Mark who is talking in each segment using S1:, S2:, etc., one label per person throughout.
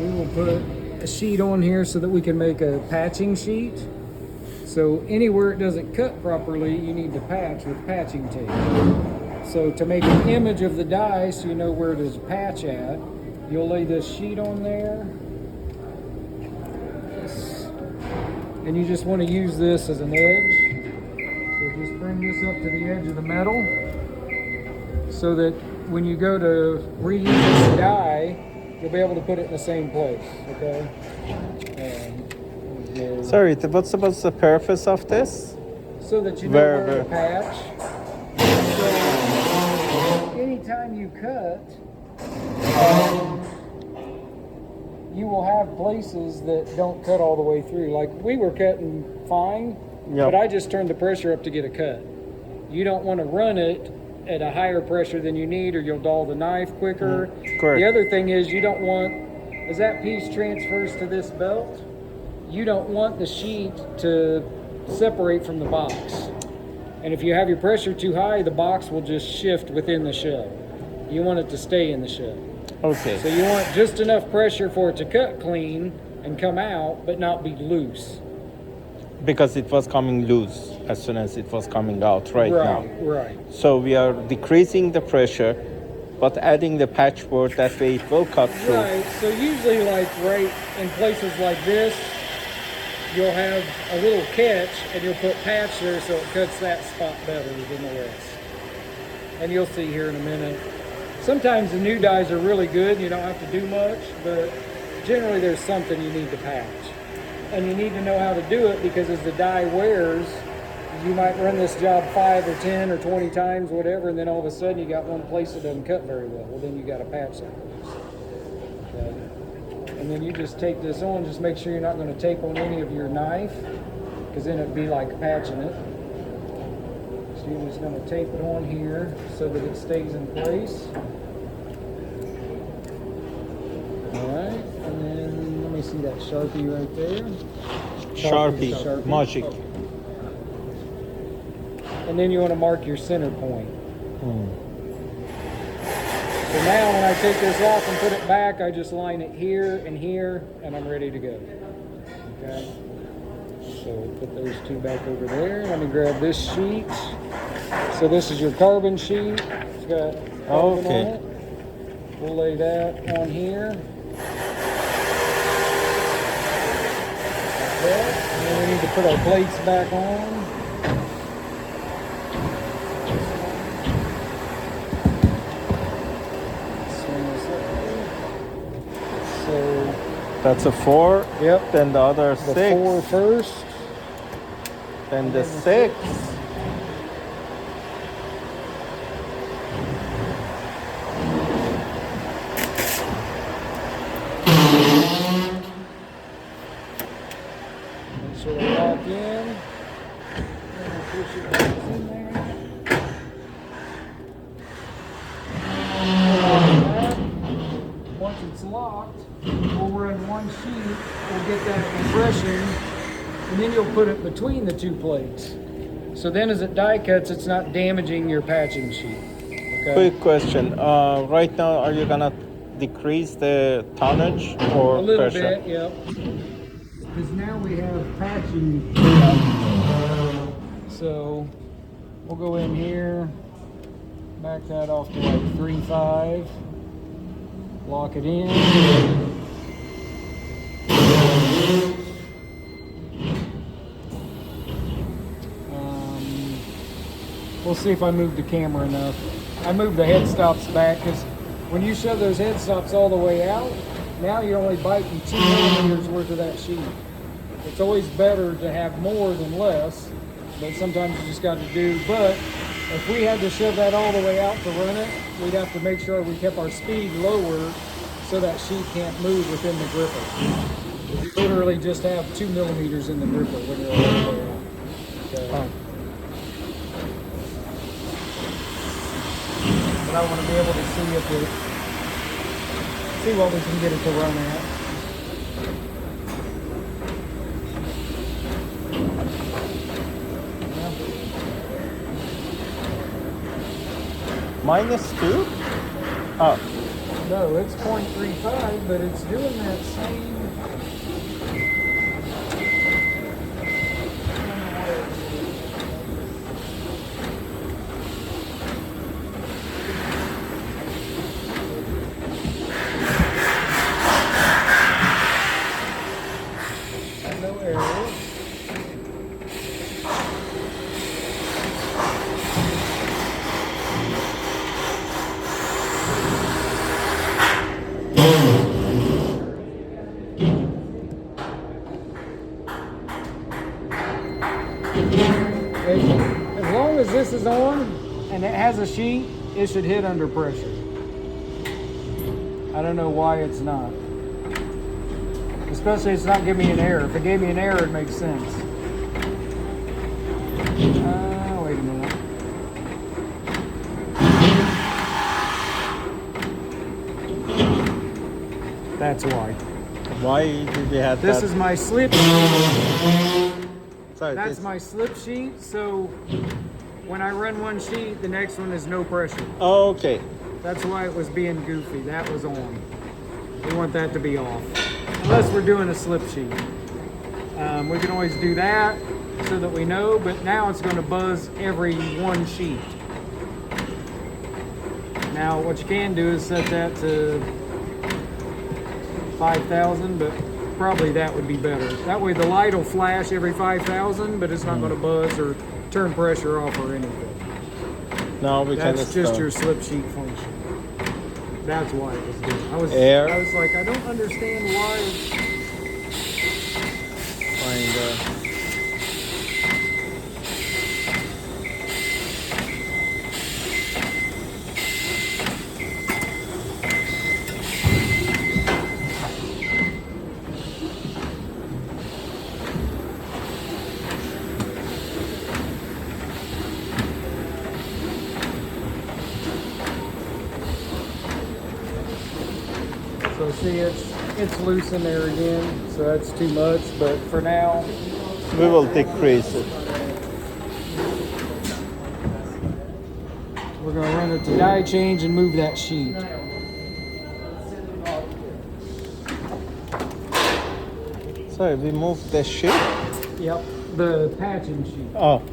S1: we will put a sheet on here so that we can make a patching sheet. So anywhere it doesn't cut properly, you need to patch with patching tape. So to make an image of the die so you know where it is patch at, you'll lay this sheet on there. And you just want to use this as an edge. So just bring this up to the edge of the metal so that when you go to reuse this die, you'll be able to put it in the same place, okay?
S2: Sorry, what's the purpose of this?
S1: So that you know where to patch. So anytime you cut, you will have places that don't cut all the way through. Like we were cutting fine, but I just turned the pressure up to get a cut. You don't want to run it at a higher pressure than you need or you'll dull the knife quicker.
S2: Correct.
S1: The other thing is you don't want, as that piece transfers to this belt, you don't want the sheet to separate from the box. And if you have your pressure too high, the box will just shift within the shell. You want it to stay in the shell.
S2: Okay.
S1: So you want just enough pressure for it to cut clean and come out, but not be loose.
S2: Because it was coming loose as soon as it was coming out now.
S1: Right.
S2: So we are decreasing the pressure, but adding the patchwork, that way it will cut through.
S1: Right, so usually like right in places like this, you'll have a little catch and you'll put patch there so it cuts that spot better than the rest. And you'll see here in a minute. Sometimes the new dies are really good, you don't have to do much, but generally there's something you need to patch. And you need to know how to do it because as the die wears, you might run this job 5 or 10 or 20 times, whatever, and then all of a sudden you got one place that doesn't cut very well. Well, then you got to patch that place. Okay. And then you just take this on, just make sure you're not going to tape on any of your knife, because then it'd be like patching it. So you're just going to tape it on here so that it stays in place. All right, and then let me see that Sharpie right there.
S2: Sharpie. Magic.
S1: Oh. And then you want to mark your center point. So now when I take this off and put it back, I just line it here, and I'm ready to go. Okay. So we'll put those two back over there. Let me grab this sheet. So this is your carbon sheet. It's got carbon on it. We'll lay that on here. Like that. And then we need to put our plates back on.
S2: That's a 4.
S1: Yep.
S2: Then the other 6.
S1: The 4 first.
S2: Then the 6.
S1: Make sure they lock in. And push it back in there. Once it's locked, we'll run one sheet, we'll get that compression, and then you'll put it between the two plates. So then as it die cuts, it's not damaging your patching sheet. Okay?
S2: Quick question. Right now, are you gonna decrease the tonnage or
S1: a little
S2: pressure?
S1: bit, yep. Because now we have patching. So we'll go in here, back that off to like 3.5. Lock it in. We'll see if I move the camera enough. I moved the head stops back because when you shove those head stops all the way out, now you're only biting 2 millimeters worth of that sheet. It's always better to have more than less, but sometimes you just got to do. But if we had to shove that all the way out to run it, we'd have to make sure we kept our speed lower so that sheet can't move within the gripper. You literally just have 2 millimeters in the gripper when you're all the way out. Okay. But I want to be able to see what we can get it to run at.
S2: -2? Oh.
S1: No, it's 0.35, but it's doing that same. No errors. As long as this is on and it has a sheet, it should hit under pressure. I don't know why it's not. Especially it's not giving me an error. If it gave me an error, it makes sense. Wait a minute. That's why.
S2: Why did you have
S1: This
S2: that?
S1: is my slip.
S2: Sorry,
S1: That's
S2: this-
S1: my slip sheet. So when I run one sheet, the next one is no pressure.
S2: Oh, okay.
S1: That's why it was being goofy. That was on. We want that to be off. Unless we're doing a slip sheet. We can always do that so that we know, but now it's going to buzz every one sheet. Now what you can do is set that to 5,000, but probably that would be better. That way the light will flash every 5,000, but it's not going to buzz or turn pressure off or anything.
S2: Now we can
S1: That's just your slip sheet function. That's why it was doing. I was like, I don't understand why. So see, it's loose in there again, so that's too much. But for now,
S2: we will decrease it.
S1: we're going to run it to die change and move that sheet.
S2: Sorry, we moved the sheet.
S1: Yep, the patching sheet.
S2: Oh.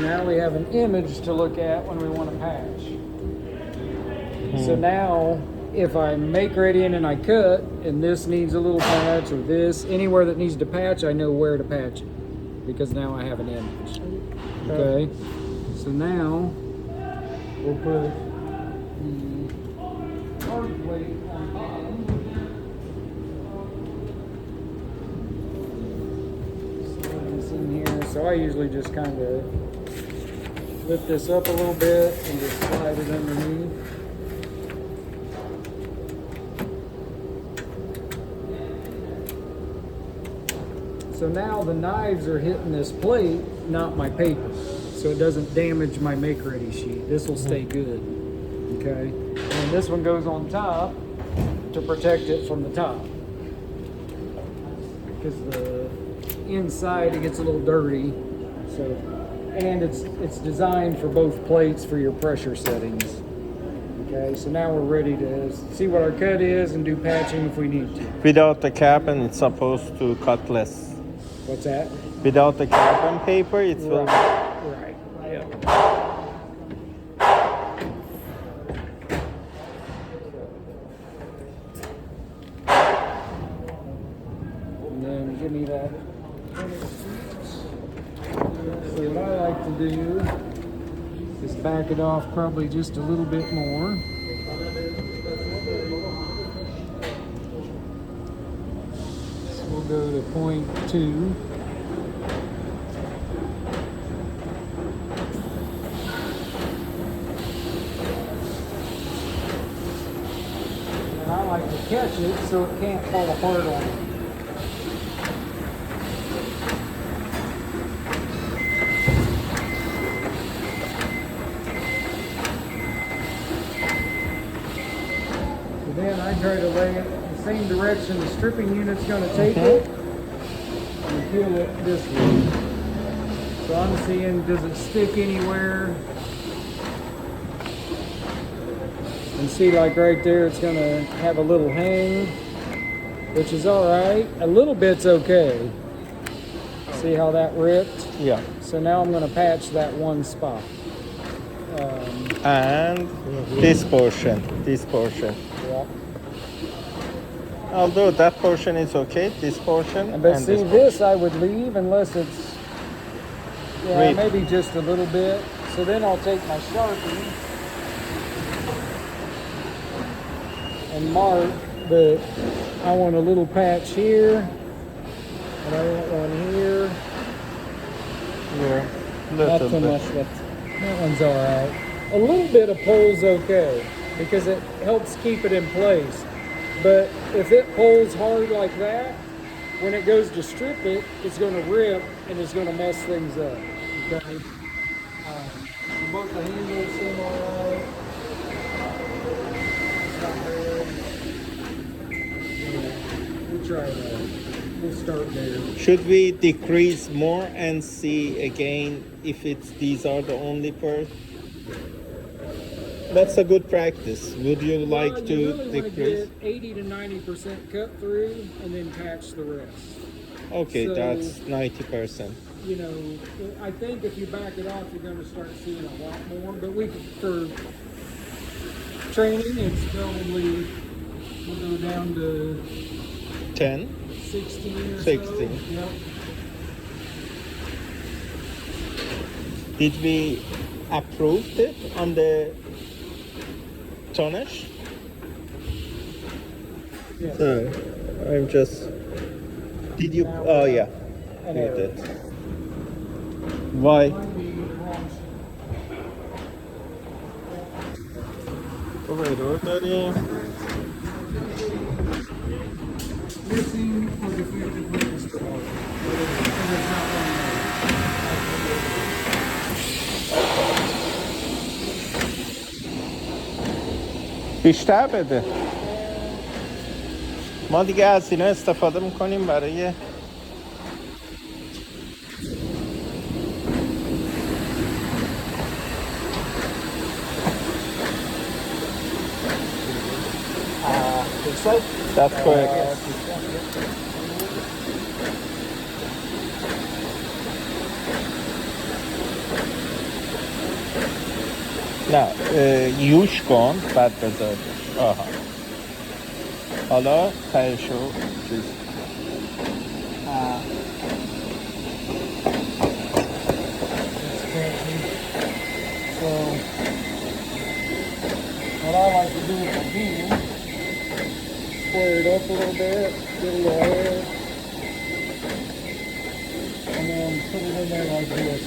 S1: Now we have an image to look at when we want to patch. So now, if I make ready and I cut, and this needs a little patch, or this, anywhere that needs to patch, I know where to patch it. Because now I have an image. Okay? So now, we'll put the hard plate on bottom. Slide this in here. So I usually just kind of lift this up a little bit and just slide it underneath. So now the knives are hitting this plate, not my paper. So it doesn't damage my make ready sheet. This will stay good. Okay? And this one goes on top to protect it from the top. Because the inside it gets a little dirty. So and it's designed for both plates for your pressure settings. Okay, so now we're ready to see what our cut is and do patching if we need to.
S2: Without the carbon, it's supposed to cut less.
S1: What's that?
S2: Without the carbon paper, it will.
S1: Right. Yeah. And then give me that. So what I like to do is back it off probably just a little bit more. So we'll go to 0.2. And I like to catch it so it can't fall apart on me. again, I try to lay it the same direction the stripping unit's going to take it, and peel it this way. So I'm seeing, does it stick anywhere? And see, like right there, it's going to have a little hang, which is all right. A little bit's okay. See how that ripped?
S2: Yeah.
S1: So now I'm going to patch that one spot.
S2: And this portion.
S1: Yeah.
S2: Although that portion is okay, this portion.
S1: But
S2: and
S1: see, this I would leave unless it's, yeah,
S2: Reed.
S1: maybe just a little bit. So then I'll take my Sharpie and mark, but I want a little patch here, and I want one here.
S2: Yeah,
S1: Not
S2: little
S1: so
S2: bit.
S1: much left. That one's all right. A little bit of pull's okay because it helps keep it in place. But if it pulls hard like that, when it goes to strip it, it's going to rip and it's going to mess things up. Okay. Both the handles seem all right. It's not bad. Yeah, we'll try that. We'll start there.
S2: Should we decrease more and see again if these are the only parts? That's a good practice. Would you like
S1: Well,
S2: to
S1: you really
S2: decrease?
S1: want to get 80 to 90% cut through and then patch the rest.
S2: Okay,
S1: So,
S2: that's 90%.
S1: You know, I think if you back it off, you're going to start seeing a lot more. But we, for training, it's probably, we'll go down to
S2: 10?
S1: 16 or
S2: 16.
S1: so. Yep.
S2: Did we approve it on the tonnage?
S1: Yeah.
S2: So, I'm just... Did you... Oh, yeah.
S1: An
S2: You
S1: error.
S2: did. Why?
S1: Might be wrong. Missing or defective witness card. Because it's not one
S2: بیشتر بده. ما دیگه از اینا استفاده میکنیم برای That's correct. نه یوش کن بعد بذار. آها. حالا تهشو چیز
S1: So, what I like to do with the beam, square it up a little bit, get a little air, and then put it in there like this.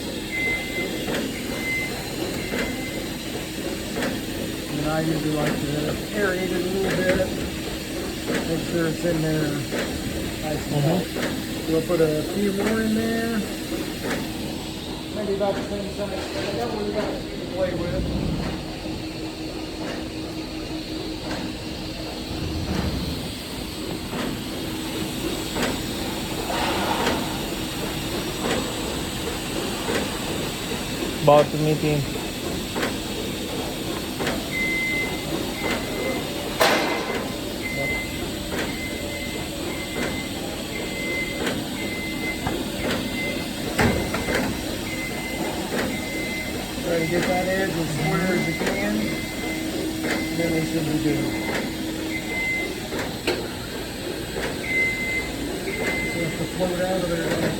S1: And I usually like to aerate it a little bit, make sure it's in there nice and hot. We'll put a few more in there. Maybe about the same size. That way we got to play with.
S2: باد میدیم.
S1: Try to get that edge as square as you can, and then we should be good. So if the float out of there.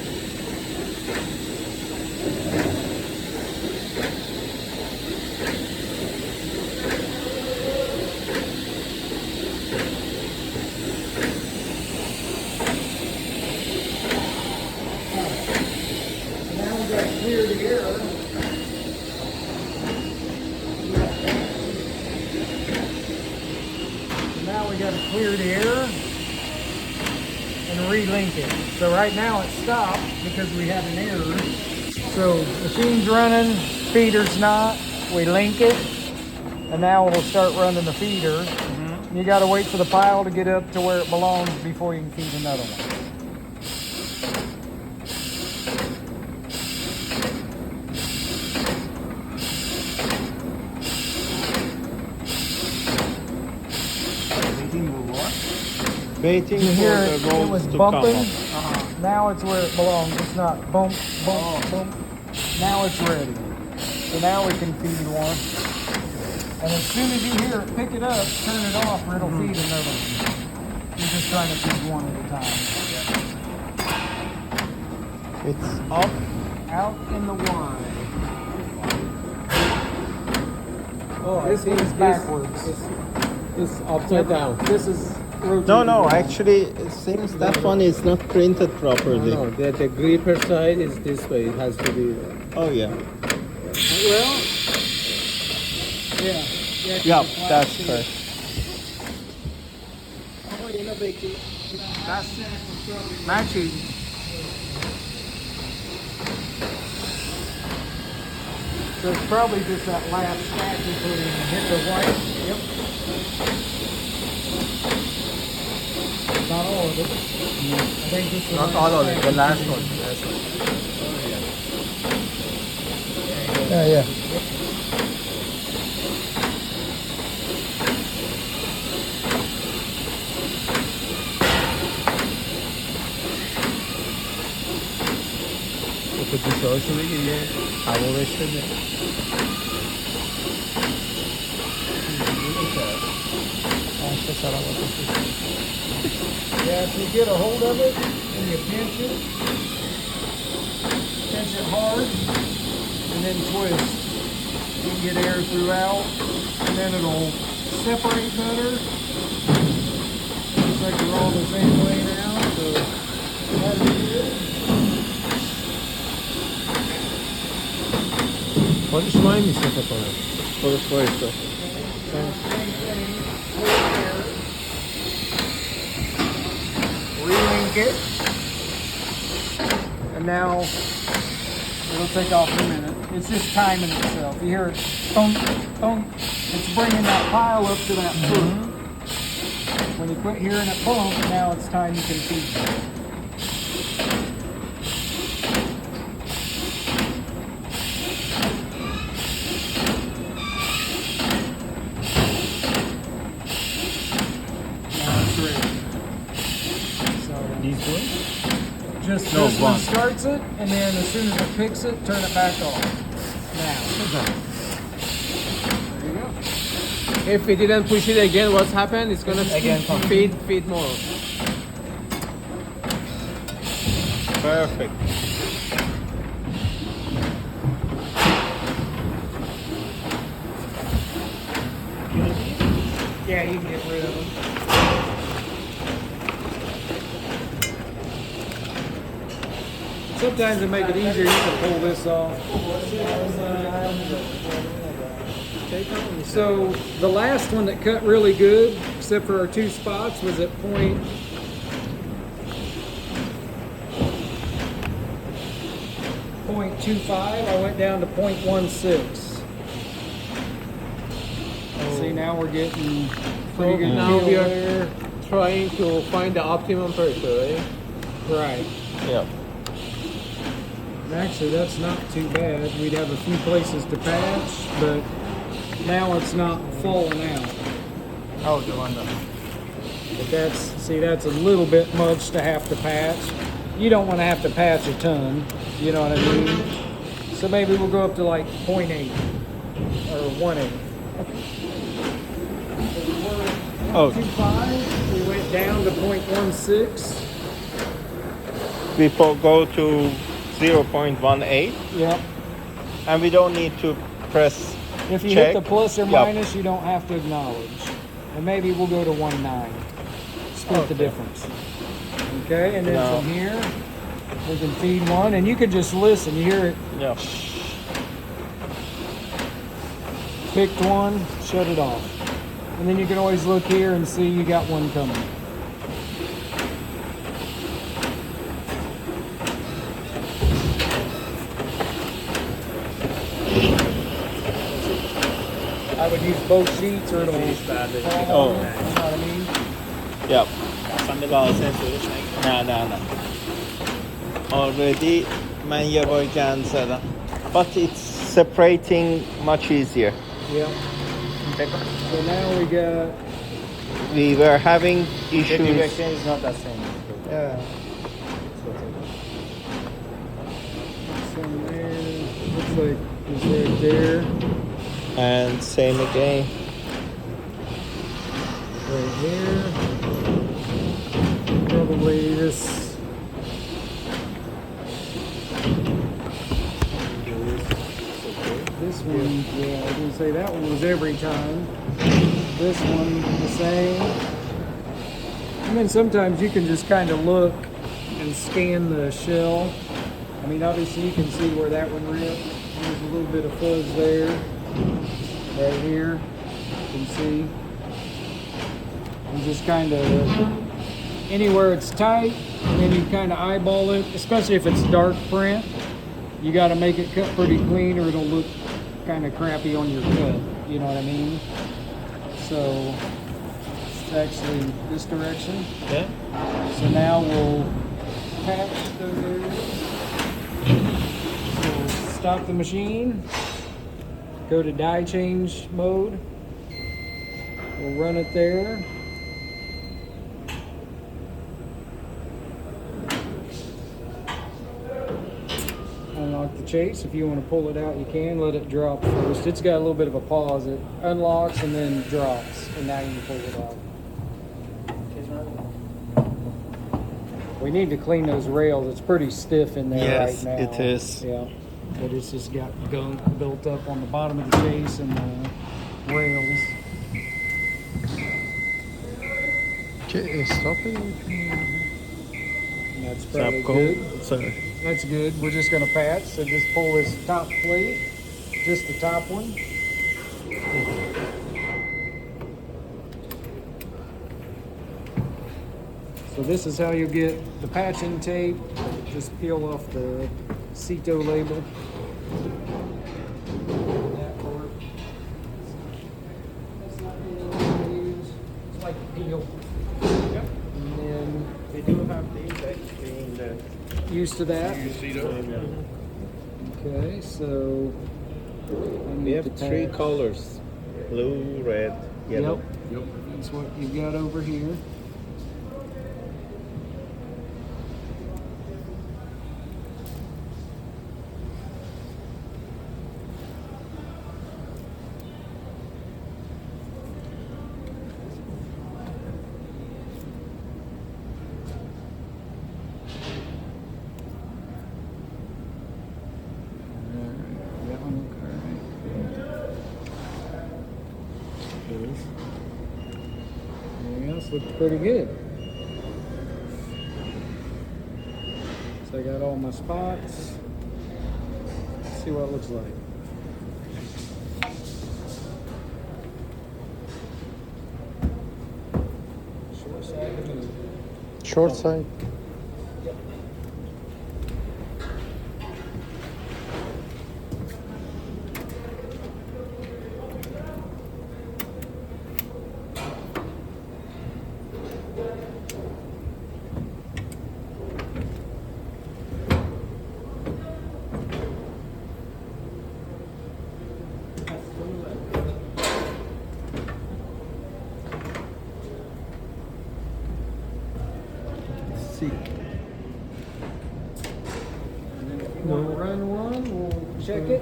S1: So now we got to clear the air. Now we got to clear the air and relink it. So right now it's stopped because we had an error. So machine's running, feeder's not. We link it, and now we'll start running the feeder. You got to wait for the pile to get up to where it belongs before you can feed another one.
S2: Waiting
S1: You
S2: for
S1: hear
S2: the
S1: it
S2: rolls
S1: was
S2: to
S1: bumping.
S2: come up.
S1: Now it's where it belongs. It's not bump, bump, bump. Now it's ready. So now we can feed one. And as soon as you hear it, pick it up, turn it off, or it'll feed another one. You're just trying to feed one at a time.
S2: It's up.
S1: Out in the wide.
S3: Oh,
S1: This one is backwards.
S3: It's upside down.
S1: This is rotated.
S2: No, actually, it seems that one is not printed properly.
S3: No, the gripper side is this way. It has to be.
S2: Oh, yeah.
S1: Well, yeah.
S2: Yeah, that's correct.
S1: That's matching. So it's probably just that last stack you put in. Hit the white. Yep. Not all of it. I think this
S3: Not all of it. The last one.
S1: Yeah.
S3: Peki sonuçta iyi. Hava besledi.
S1: Yeah, if you get a hold of it and you pinch it hard, and then twist. You can get air throughout, and then it'll separate better. Looks like they're all the same way now, so that'll be good.
S3: Pode chamar em Santa Paula.
S2: Por supuesto.
S1: Re-link it, and now it'll take off in a minute. It's just timing itself. You hear it thunk, thunk. It's bringing that pile up to that foot. When you quit hearing it bump, now it's time you can feed.
S3: This one?
S1: Just
S2: No,
S1: this one
S2: one.
S1: starts it, and then as soon as it picks it, turn it back off. Now. There you go.
S3: If we didn't push it again, what's happened? It's gonna
S1: Again,
S3: feed more.
S2: Perfect.
S1: Yeah, you can get rid of them. Sometimes to make it easier, you can pull this off. So the last one that cut really good, except for our two spots, was at point 0.25. I went down to 0.16. See, now we're getting pretty good.
S3: Now
S1: feel
S3: we are
S1: there.
S3: trying to find the optimum pressure, right?
S1: Right.
S2: Yeah.
S1: Actually, that's not too bad. We'd have a few places to patch, but now it's not falling out.
S2: Oh, the one.
S1: But that's a little bit much to have to patch. You don't want to have to patch a ton, you know what I mean? So maybe we'll go up to like 0.8 or 1/8.
S2: Oh.
S1: 0.25, we went down to 0.16.
S2: We go to 0.18,
S1: Yep.
S2: and we don't need to press
S1: If you
S2: check.
S1: hit the plus or
S2: Yep.
S1: minus, you don't have to acknowledge. And maybe we'll go to 1.9. Split the difference. Okay, and then
S2: No.
S1: from here, we can feed one, and you can just listen. You hear it,
S2: Yeah.
S1: picked one, shut it off. And then you can always look here and see you got one coming. I would use both sheets or it'll fall
S2: Oh.
S1: on. I'm not
S2: Yep.
S4: سنسورش نگیر.
S2: نه. Already من یه بار گند زدم. But it's separating much easier.
S1: Yep. So now we got,
S2: We were having
S4: The
S2: issues.
S4: direction is not the same.
S1: yeah. Some there, looks like it's right there,
S2: And same again.
S1: right here. Probably this. This one, yeah, I was gonna say that one was every time. This one the same. And then sometimes you can just kind of look and scan the shell. I mean, obviously you can see where that one ripped. There's a little bit of fuzz there. Right here, you can see. And just kind of anywhere it's tight, and then you kind of eyeball it, especially if it's dark print. You got to make it cut pretty clean or it'll look kind of crappy on your cut. You know what I mean? So it's actually this direction.
S2: Yeah.
S1: So now we'll patch those areas. So we'll stop the machine, go to die change mode. We'll run it there. Unlock the chase. If you want to pull it out, you can. Let it drop first. It's got a little bit of a pause. It unlocks and then drops, and now you can pull it out. We need to clean those rails. It's pretty stiff in there
S2: Yes,
S1: right now.
S2: it is.
S1: Yeah, but it's just got gunk built up on the bottom of the chase and the rails.
S3: Stop it.
S1: And that's probably good.
S2: Sorry.
S1: That's good. We're just going to patch. So just pull this top plate, just the top one. So this is how you get the patching tape. Just peel off the CETO label. That part. That's not really what I'm gonna use. It's like peel. And then
S2: We do have these actually in the
S1: used to that. Okay, so I
S2: We
S1: need
S2: have
S1: to
S2: three
S1: patch.
S2: colors: blue, red, yellow.
S1: Yep. That's what you got over here. That one look alright. Everything else looks pretty good. So I got all my spots. Let's see what it looks like. Short side to move.
S3: Short side.
S2: See.
S1: And then if you want to run one, we'll check it.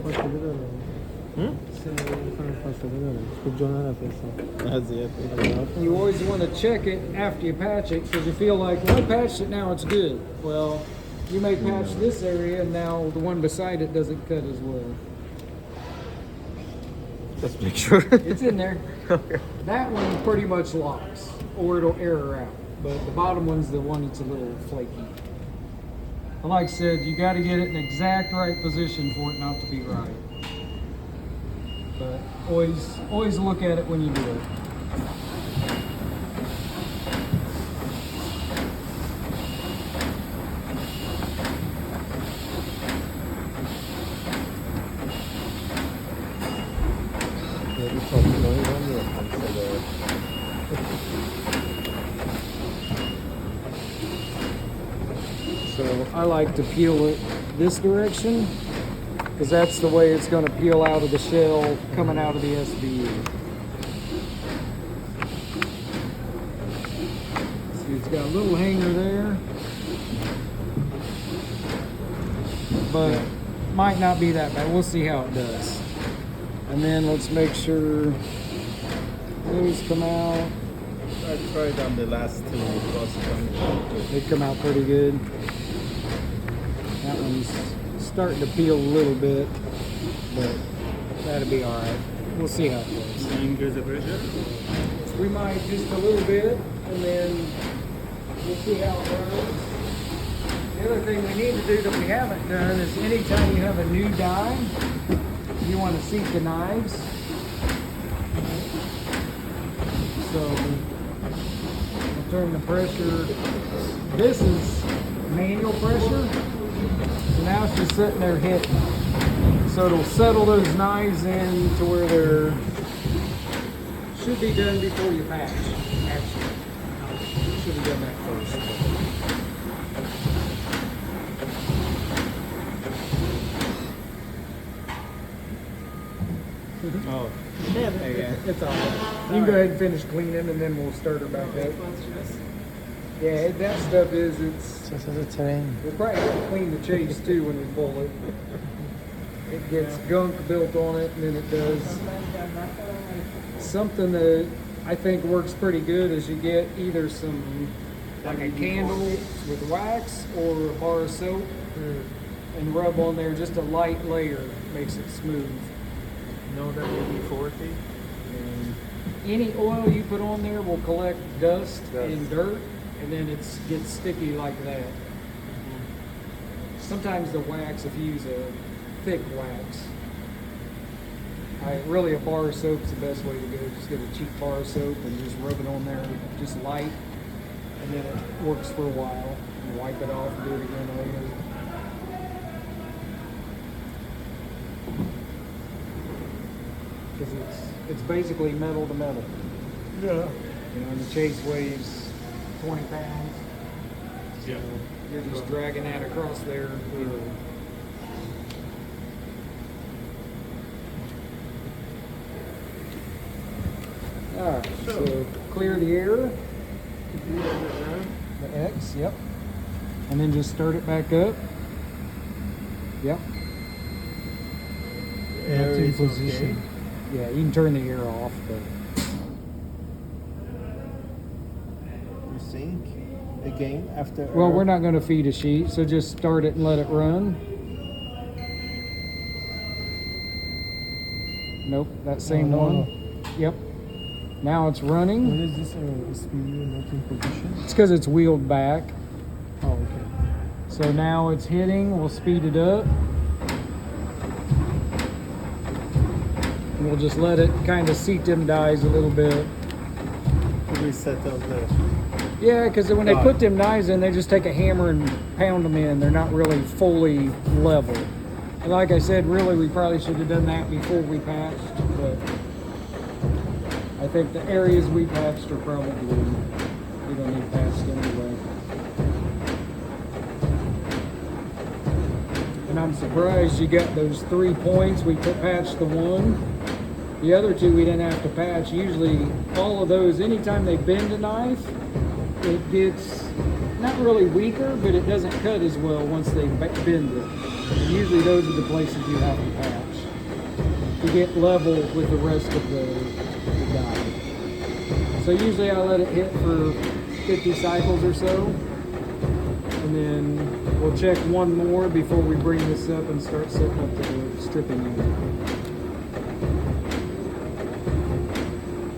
S1: You always want to check it after you patch it because you feel like, well, I patched it, now it's good. Well, you may patch this area and now the one beside it doesn't cut as well.
S3: Just make sure.
S1: It's in there. That one pretty much locks or it'll error out. But the bottom one's the one that's a little flaky. But like I said, you got to get it in the exact right position for it not to be right. But always look at it when you do it. So I like to peel it this direction because that's the way it's going to peel out of the shell coming out of the SBU. See, it's got a little hanger there, but might not be that bad. We'll see how it does. And then let's make sure those come out.
S2: I tried on the last two. It was good.
S1: They come out pretty good. That one's starting to peel a little bit, but that'll be all right. We'll see how it goes.
S4: Increase the pressure.
S1: We might just a little bit, and then we'll see how it runs. The other thing we need to do that we haven't done is anytime you have a new die, you want to seat the knives. So we'll turn the pressure. This is manual pressure. So now it's just sitting there hitting. So it'll settle those knives in to where they're should be done before you patch. Actually, should have done that first.
S4: Oh.
S1: It's all right. You can go ahead and finish cleaning, and then we'll start her back up. Yeah, that stuff is, we'll probably have to clean the chase too when we pull it. It gets gunk built on it, and then it does. Something that I think works pretty good is you get either some, like a candle with wax or a bar of soap, and rub on there just a light layer, makes it smooth.
S3: No, that will be 40.
S1: Any oil you put on there will collect dust and dirt, and then it gets sticky like that. Sometimes the wax, if you use a thick wax, really a bar of soap is the best way to go. Just get a cheap bar of soap and just rub it on there, just light, and then it works for a while. And wipe it off and do it again later. Because it's basically metal to metal.
S3: Yeah.
S1: You know, and the chase weighs 20 pounds. So
S3: Yeah.
S1: you're just dragging that across there. Alright, so clear the air. The X, yep. And then just start it back up. Yep.
S3: Air
S1: That's in
S3: is
S1: position.
S3: okay.
S1: Yeah, you can turn the air off, but
S2: You think again after?
S1: well, we're not going to feed a sheet, so just start it and let it run. Nope, that same one. Yep. Now it's running.
S3: When is this SPU not in position?
S1: It's because it's wheeled back.
S3: Oh, okay.
S1: So now it's hitting. We'll speed it up. And we'll just let it kind of seat them dies a little bit.
S2: Reset of the.
S1: Yeah, because when they put them knives in, they just take a hammer and pound them in. They're not really fully level. And like I said, really, we probably should have done that before we patched. But I think the areas we patched are probably we don't need patched anyway. And I'm surprised you got those 3 points. We patched the one. The other two we didn't have to patch. Usually all of those, anytime they bend a knife, it gets not really weaker, but it doesn't cut as well once they bend it. And usually those are the places you have to patch to get level with the rest of the die. So usually I let it hit for 50 cycles or so, and then we'll check one more before we bring this up and start setting up the stripping unit.